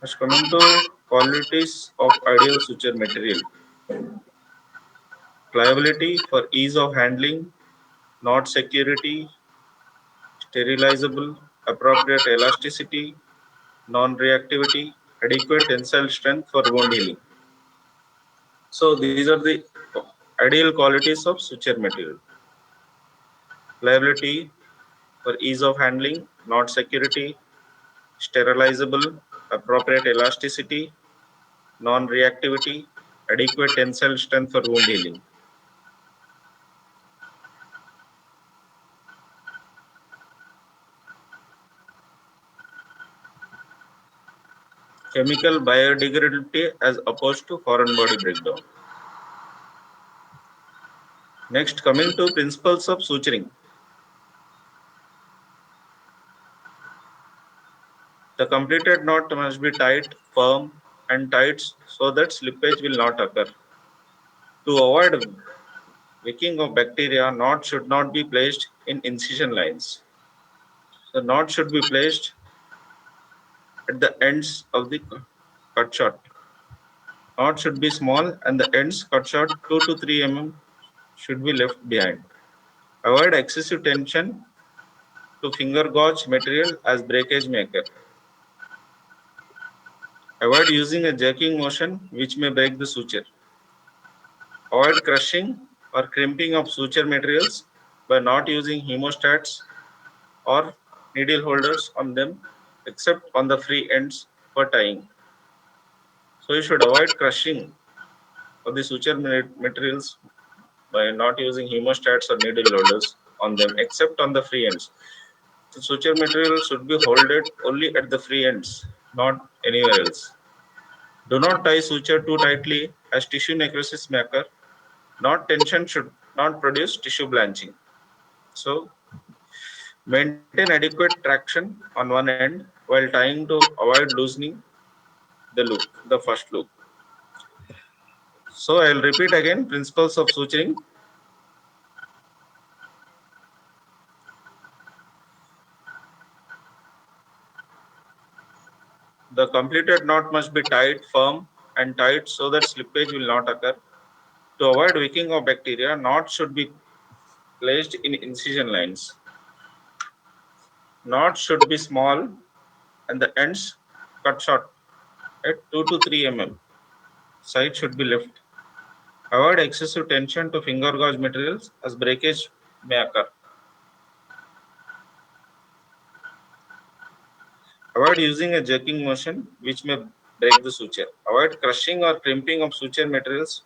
As coming to qualities of ideal suture material: pliability for ease of handling, knot security, sterilizable, appropriate elasticity, non-reactivity, adequate tensile strength for wound healing. So these are the ideal qualities of suture material: pliability for ease of handling, knot security, sterilizable, appropriate elasticity, non-reactivity, adequate tensile strength for wound healing. Chemical biodegradability as opposed to foreign body breakdown. Next, coming to principles of suturing. The completed knot must be tight, firm, and tight so that slippage will not occur. To avoid wicking of bacteria, knot should not be placed in incision lines. The knot should be placed at the ends of the cut short. Knot should be small and the ends cut short 2 to 3 mm should be left behind. Avoid excessive tension to finger gauge material as breakage maker. Avoid using a jerking motion which may break the suture. Avoid crushing or crimping of suture materials by not using hemostats or needle holders on them except on the free ends for tying. So you should avoid crushing of the suture materials by not using hemostats or needle holders on them except on the free ends. The suture material should be holded only at the free ends, not anywhere else. Do not tie suture too tightly as tissue necrosis may occur. Knot tension should not produce tissue blanching. So maintain adequate traction on one end while tying to avoid loosening the loop, the first loop. So I'll repeat again principles of suturing. The completed knot must be tied, firm, and tight so that slippage will not occur. To avoid wicking of bacteria, knots should be placed in incision lines. Knots should be small and the ends cut short at 2 to 3 mm. Side should be left. Avoid excessive tension to finger gauge materials as breakage may occur. Avoid using a jerking motion which may break the suture. Avoid crushing or crimping of suture materials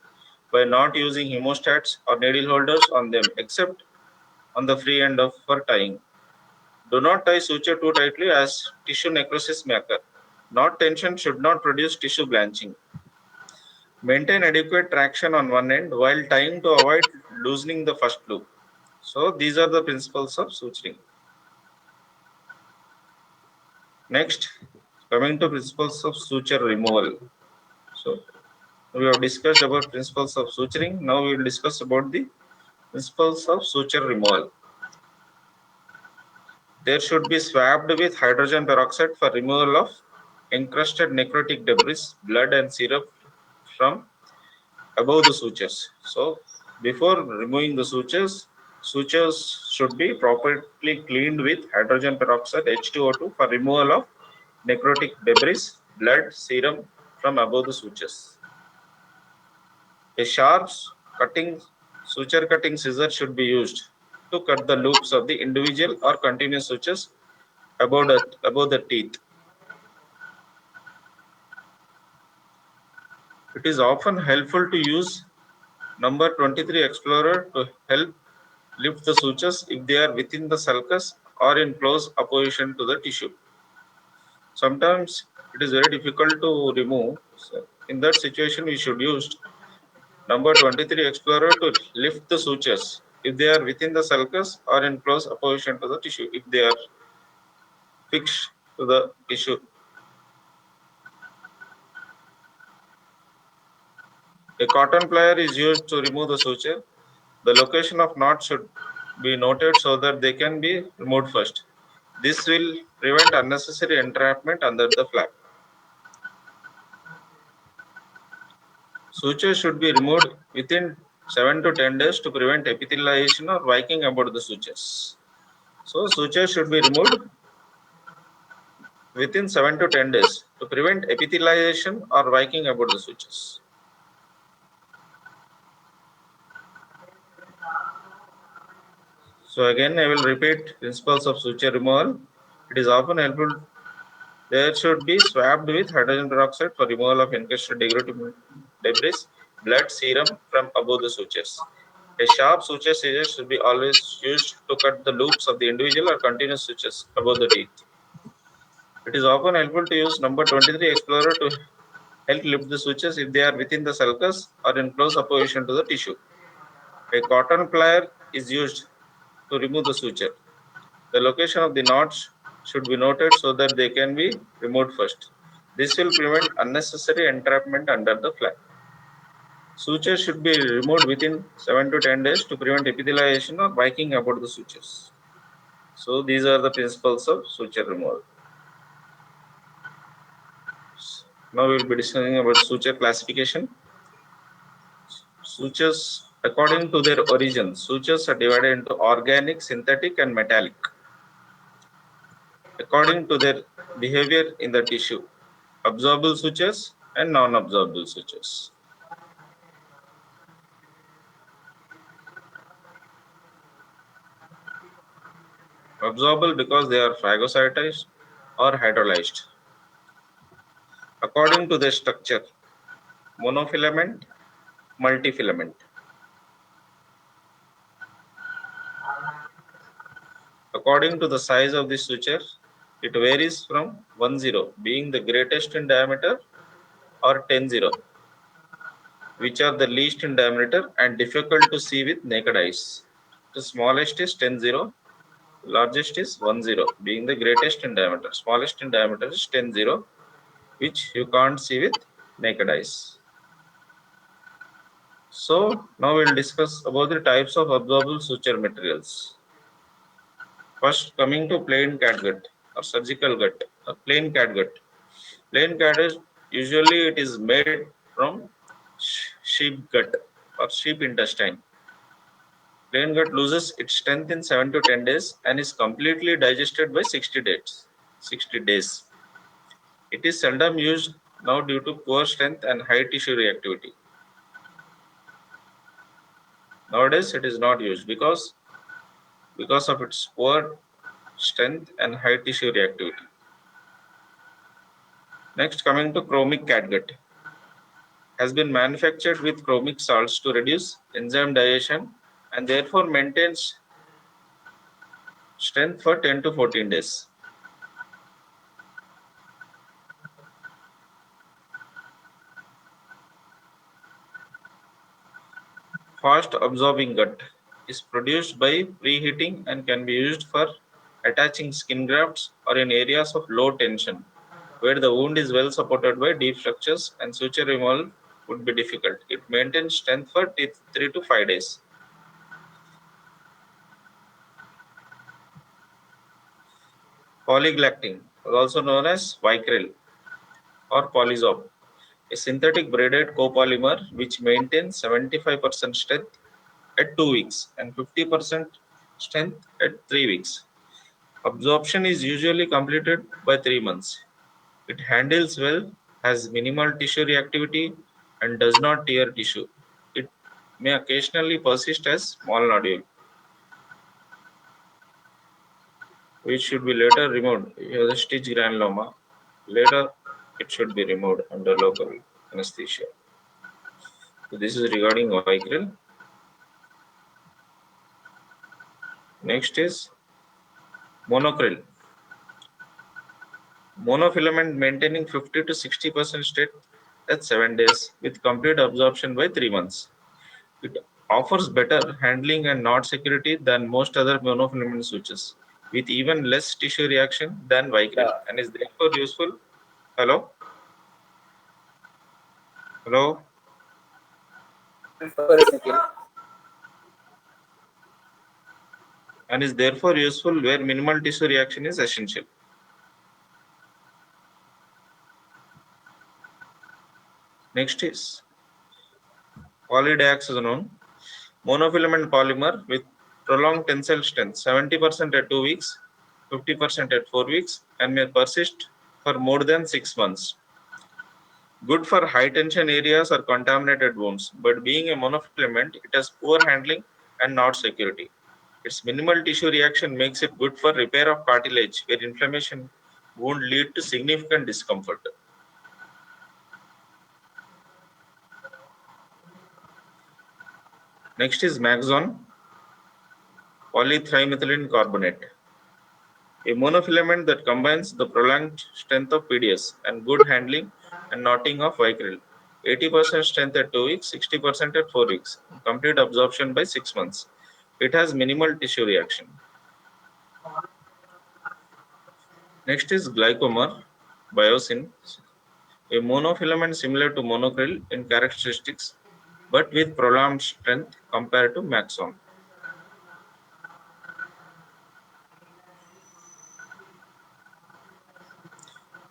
by not using hemostats or needle holders on them except on the free end of for tying. Do not tie suture too tightly as tissue necrosis may occur. Knot tension should not produce tissue blanching. Maintain adequate traction on one end while tying to avoid loosening the first loop. So these are the principles of suturing. Next, coming to principles of suture removal. So we have discussed about principles of suturing. Now we will discuss about the principles of suture removal. There should be swabbed with hydrogen peroxide for removal of encrusted necrotic debris, blood and serum from above the sutures. So before removing the sutures, sutures should be properly cleaned with hydrogen peroxide H2O2 for removal of necrotic debris, blood, serum from above the sutures. A sharp cutting suture cutting scissor should be used to cut the loops of the individual or continuous sutures above the teeth. It is often helpful to use number 23 Explorer to help lift the sutures if they are within the sulcus or in close opposition to the tissue. Sometimes it is very difficult to remove. So in that situation, we should use number 23 Explorer to lift the sutures if they are within the sulcus or in close opposition to the tissue, if they are fixed to the tissue. A cotton plier is used to remove the suture. The location of knot should be noted so that they can be removed first. This will prevent unnecessary entrapment under the flap. Sutures should be removed within 7 to 10 days to prevent epithelialization or viking about the sutures. So sutures should be removed within 7 to 10 days to prevent epithelialization or viking about the sutures. So again, I will repeat principles of suture removal. It is often helpful. There should be swabbed with hydrogen peroxide for removal of encrusted debris, blood, serum from above the sutures. A sharp suture scissors should be always used to cut the loops of the individual or continuous sutures above the teeth. It is often helpful to use number 23 Explorer to help lift the sutures if they are within the sulcus or in close opposition to the tissue. A cotton plier is used to remove the suture. The location of the knots should be noted so that they can be removed first. This will prevent unnecessary entrapment under the flap. Sutures should be removed within 7 to 10 days to prevent epithelialization or viking about the sutures. So these are the principles of suture removal. Now we will be discussing about suture classification. Sutures, according to their origin, sutures are divided into organic, synthetic, and metallic. According to their behavior in the tissue, absorbable sutures and non-absorbable sutures. Absorbable because they are phagocytized or hydrolyzed. According to their structure, monofilament, multifilament. According to the size of the suture, it varies from 10 being the greatest in diameter or 10, which are the least in diameter and difficult to see with naked eyes. The smallest is 10, largest is 10, being the greatest in diameter. Smallest in diameter is 10, which you can't see with naked eyes. So now we'll discuss about the types of absorbable suture materials. First, coming to plain catgut or surgical gut or plain catgut. Plain catgut usually it is made from sheep gut or sheep intestine. Plain gut loses its strength in 7 to 10 days and is completely digested by 60 days. 60 days. It is seldom used now due to poor strength and high tissue reactivity. Nowadays it is not used because of its poor strength and high tissue reactivity. Next, coming to chromic catgut. Has been manufactured with chromic salts to reduce enzyme digestion and therefore maintains strength for 10 to 14 days. Fast absorbing gut is produced by preheating and can be used for attaching skin grafts or in areas of low tension where the wound is well supported by deep structures and suture removal would be difficult. It maintains strength for 3 to 5 days. Polyglactin, also known as Vicryl or Polysorb, a synthetic braided copolymer which maintains 75% strength at 2 weeks and 50% strength at 3 weeks. Absorption is usually completed by 3 months. It handles well, has minimal tissue reactivity, and does not tear tissue. It may occasionally persist as small nodule, which should be later removed. If you have a stitch granuloma, later it should be removed under local anesthesia. So this is regarding Vicryl. Next is monocryl. Monofilament maintaining 50 to 60% strength at 7 days with complete absorption by 3 months. It offers better handling and knot security than most other monofilament sutures, with even less tissue reaction than Vicryl, and is therefore useful. Hello? Hello? And is therefore useful where minimal tissue reaction is essential. Next is Polydiaxazone, monofilament polymer with prolonged tensile strength, 70% at 2 weeks, 50% at 4 weeks, and may persist for more than 6 months. Good for high tension areas or contaminated wounds, but being a monofilament, it has poor handling and not security. Its minimal tissue reaction makes it good for repair of cartilage, where inflammation wound lead to significant discomfort. Next is Maxone, polythrimethylene carbonate, a monofilament that combines the prolonged strength of PDS and good handling and knotting of Vicryl. 80% strength at 2 weeks, 60% at 4 weeks, complete absorption by 6 months. It has minimal tissue reaction. Next is Glycomer, Biosyn, a monofilament similar to monocryl in characteristics but with prolonged strength compared to Maxone.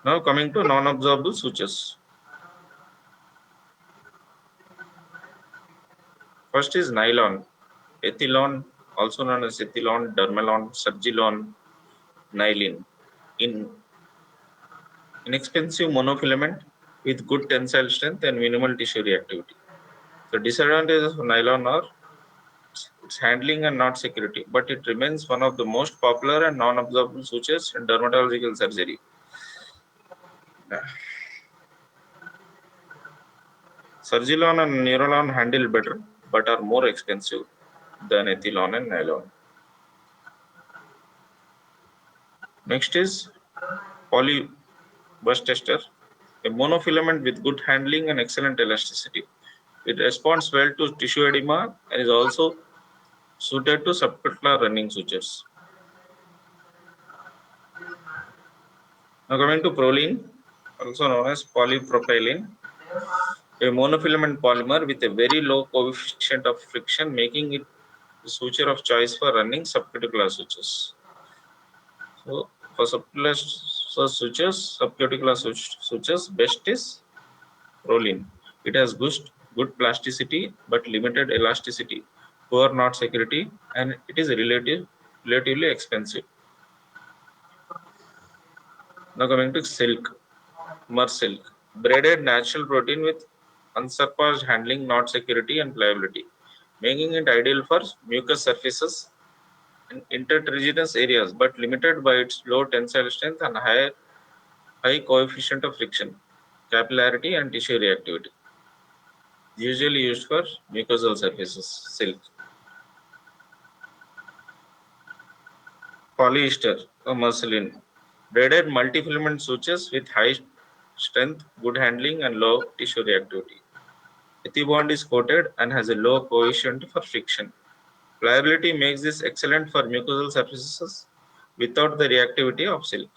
Now coming to non-absorbable sutures. First is nylon, ethylon, also known as ethylon, dermalon, surgilon, nylene. In inexpensive monofilament with good tensile strength and minimal tissue reactivity. The disadvantages of nylon are its handling and not security, but it remains one of the most popular and non-absorbable sutures in dermatological surgery. Surgilon and Neurolon handle better, but are more expensive than ethylon and nylon. Next is polybus tester, a monofilament with good handling and excellent elasticity. It responds well to tissue edema and is also suited to subcutaneous running sutures. Now coming to proline, also known as polypropylene, a monofilament polymer with a very low coefficient of friction, making it the suture of choice for running subcuticular sutures. So for subcuticular sutures, best is proline. It has good plasticity but limited elasticity, poor knot security, and it is relatively expensive. Now coming to silk, Mersilk, braided natural protein with unsurpassed handling, knot security, and pliability, making it ideal for mucous surfaces and intertriginous areas, but limited by its low tensile strength and high coefficient of friction, capillarity, and tissue reactivity. Usually used for mucosal surfaces. Silk. Polyester or muslin. Braided multifilament sutures with high strength, good handling, and low tissue reactivity. Ethibond is coated and has a low coefficient for friction. Pliability makes this excellent for mucosal surfaces without the reactivity of silk.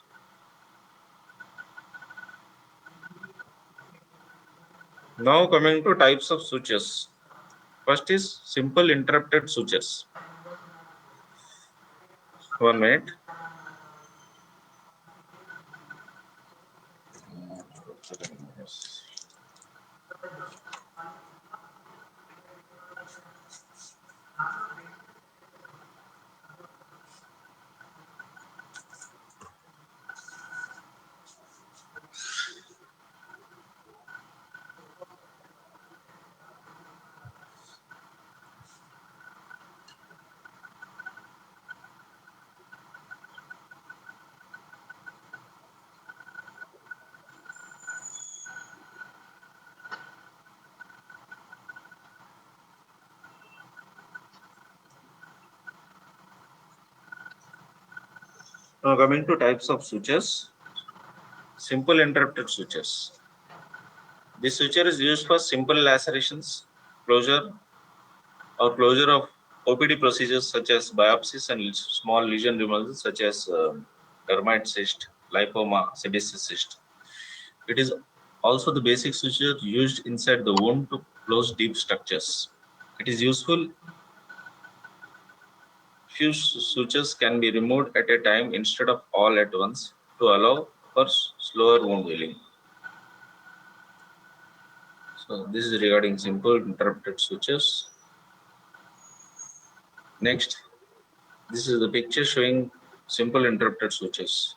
Now coming to types of sutures. First is simple interrupted sutures. 1 minute. Now coming to types of sutures. Simple interrupted sutures. This suture is used for simple lacerations, closure closure of OPD procedures such as biopsies and small lesion removal such as dermite cyst, lipoma, sebaceous cyst. It is also the basic suture used inside the wound to close deep structures. It is useful. Few sutures can be removed at a time instead of all at once to allow for slower wound healing. So this is regarding simple interrupted switches. Next, this is the picture showing simple interrupted switches.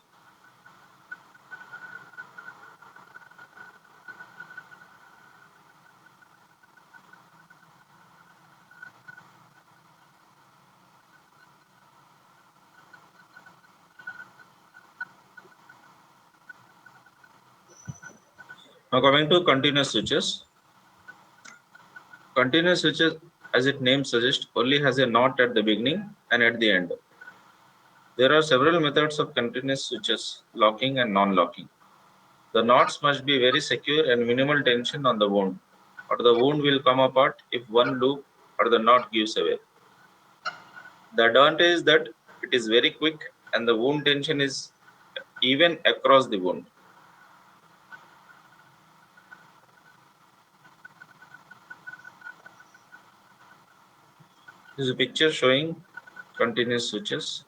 Now coming to continuous switches. Continuous switches, as its name suggests, only has a knot at the beginning and at the end. There are several methods of continuous switches, locking and non-locking. The knots must be very secure and minimal tension on the wound, or the wound will come apart if one loop or the knot gives away. The advantage is that it is very quick and the wound tension is even across the wound. This is a picture showing continuous switches.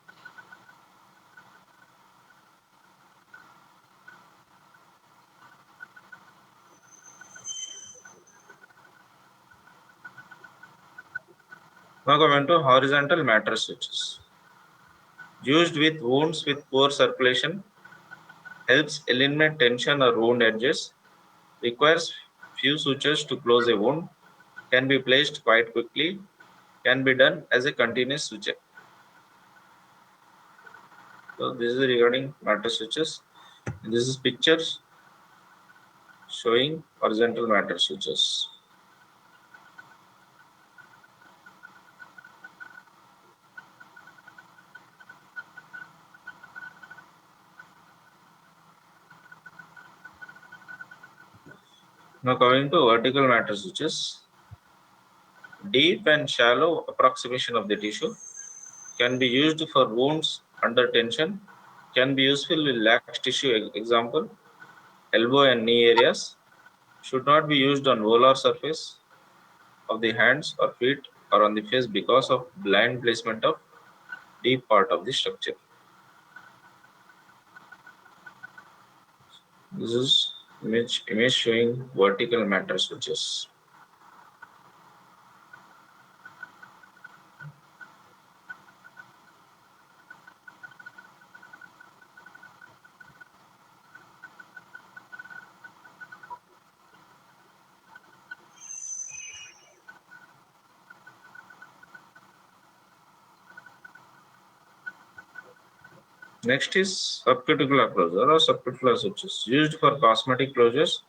Now coming to horizontal mattress switches. Used with wounds with poor circulation, helps eliminate tension or wound edges, requires few sutures to close a wound, can be placed quite quickly, can be done as a continuous suture. So this is regarding mattress switches. This is pictures showing horizontal mattress switches. Now coming to vertical mattress switches. Deep and shallow approximation of the tissue can be used for wounds under tension, can be useful with lax tissue, example, elbow and knee areas, should not be used on volar surface of the hands or feet or on the face because of blind placement of deep part of the structure. This is image showing vertical mattress switches. Next is subcuticular closure or subcuticular switches. Used for cosmetic closures,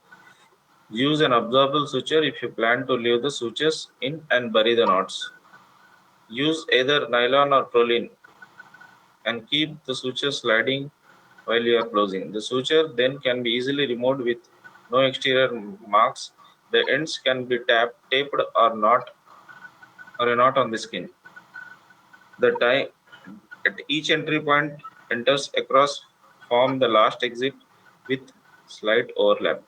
use an absorbable suture if you plan to leave the sutures in and bury the knots. Use either nylon or prolene and keep the suture sliding while you are closing. The suture then can be easily removed with no exterior marks. The ends can be taped or not or a knot on the skin. The tie at each entry point enters across form the last exit with slight overlap.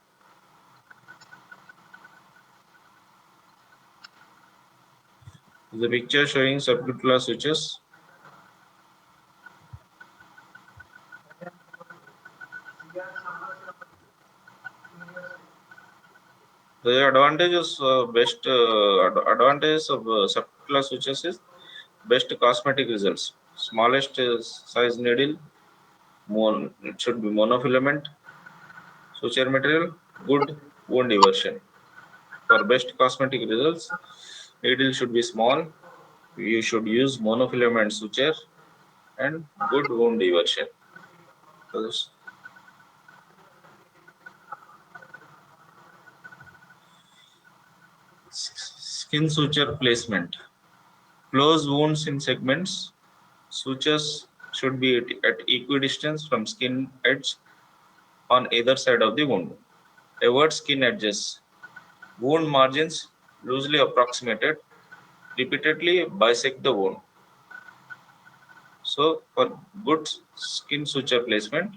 The picture showing subcuticular switches. The advantages advantages of subcuticular switches is best cosmetic results. Smallest size needle, it should be monofilament suture material, good wound diversion. For best cosmetic results, needle should be small. You should use monofilament suture and good wound diversion. So skin suture placement. Close wounds in segments. Sutures should be at equidistance from skin edge on either side of the wound. Avoid skin edges. Wound margins loosely approximated. Repeatedly bisect the wound. So for good skin suture placement,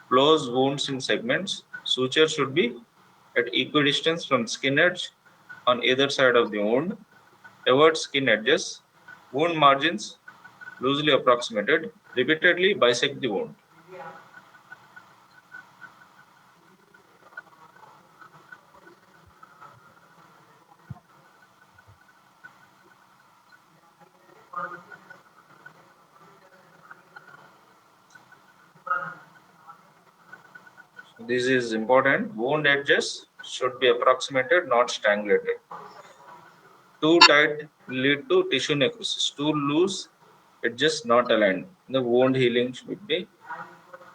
close wounds in segments. Suture should be at equidistance from skin edge on either side of the wound. Avoid skin edges. Wound margins loosely approximated. Repeatedly bisect the wound. This is important. Wound edges should be approximated, not strangulated. Too tight lead to tissue necrosis. Too loose, edges not aligned. The wound healing should be,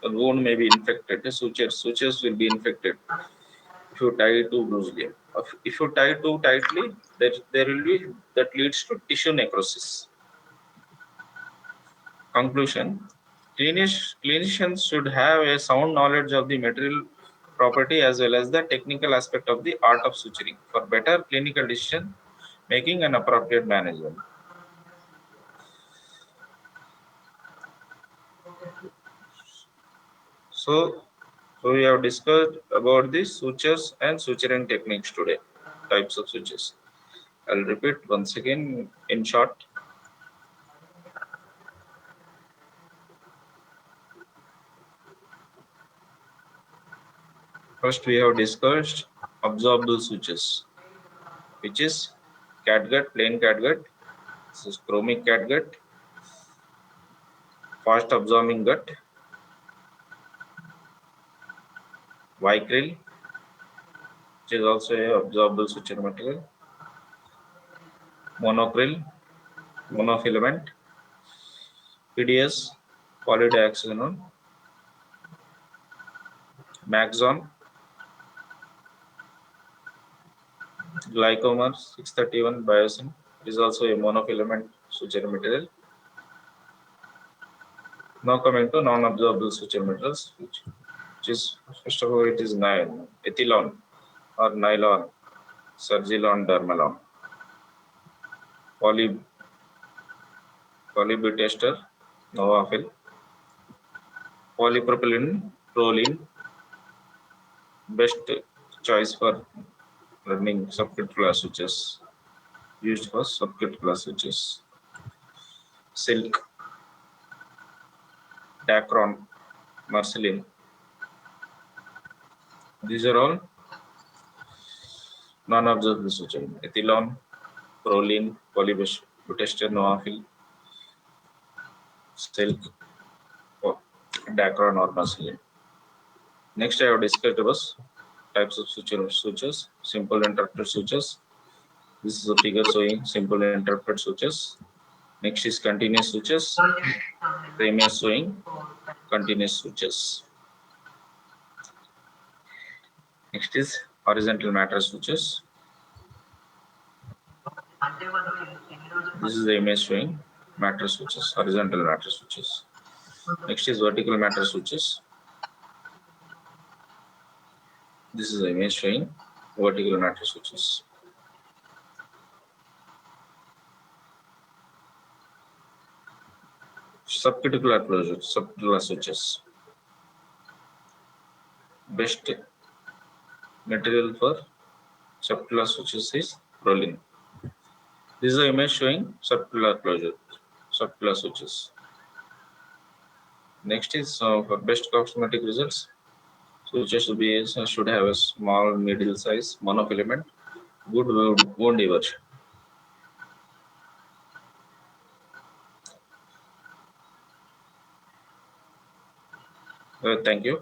the wound may be infected. The sutures will be infected if you tie too loosely. If you tie too tightly, there will be, that leads to tissue necrosis. Conclusion: clinicians should have a sound knowledge of the material property as well as the technical aspect of the art of suturing for better clinical decision making and appropriate management. So we have discussed about the sutures and suturing techniques today, types of sutures. I'll repeat once again in short. First, we have discussed absorbable sutures, which is catgut, plain catgut, this is chromic catgut, fast absorbing gut, vicryl, which is also a absorbable suture material, monocryl, monofilament, PDS, polydioxazole, Maxon, Glycomer 631 biosyn is also a monofilament suture material. Now coming to non-absorbable suture materials, which is, first of all, it is ethylon or nylon, Surgilon, Dermalon, polybutester, Novafil, polypropylene, Prolene, best choice for running subcritical sutures, used for subcritical sutures. Silk, Dacron, Marceline. These are all non-absorbable suture. Ethylon, Prolene, polybutester, Novafil, Silk, Dacron or Marceline. Next, I have discussed about types of sutures, simple interrupted sutures. This is a figure showing simple interrupted sutures. Next is continuous sutures. The image showing continuous sutures. Next is horizontal mattress sutures. This is the image showing mattress sutures, horizontal mattress sutures. Next is vertical mattress sutures. This is the image showing vertical mattress sutures. Subcuticular closure, subcuticular sutures. Best material for subcuticular sutures is Prolene. This is the image showing subcuticular closure, subcuticular sutures. Next is for best cosmetic results. Sutures should have a small, middle size monofilament, good wound eversion. Thank you.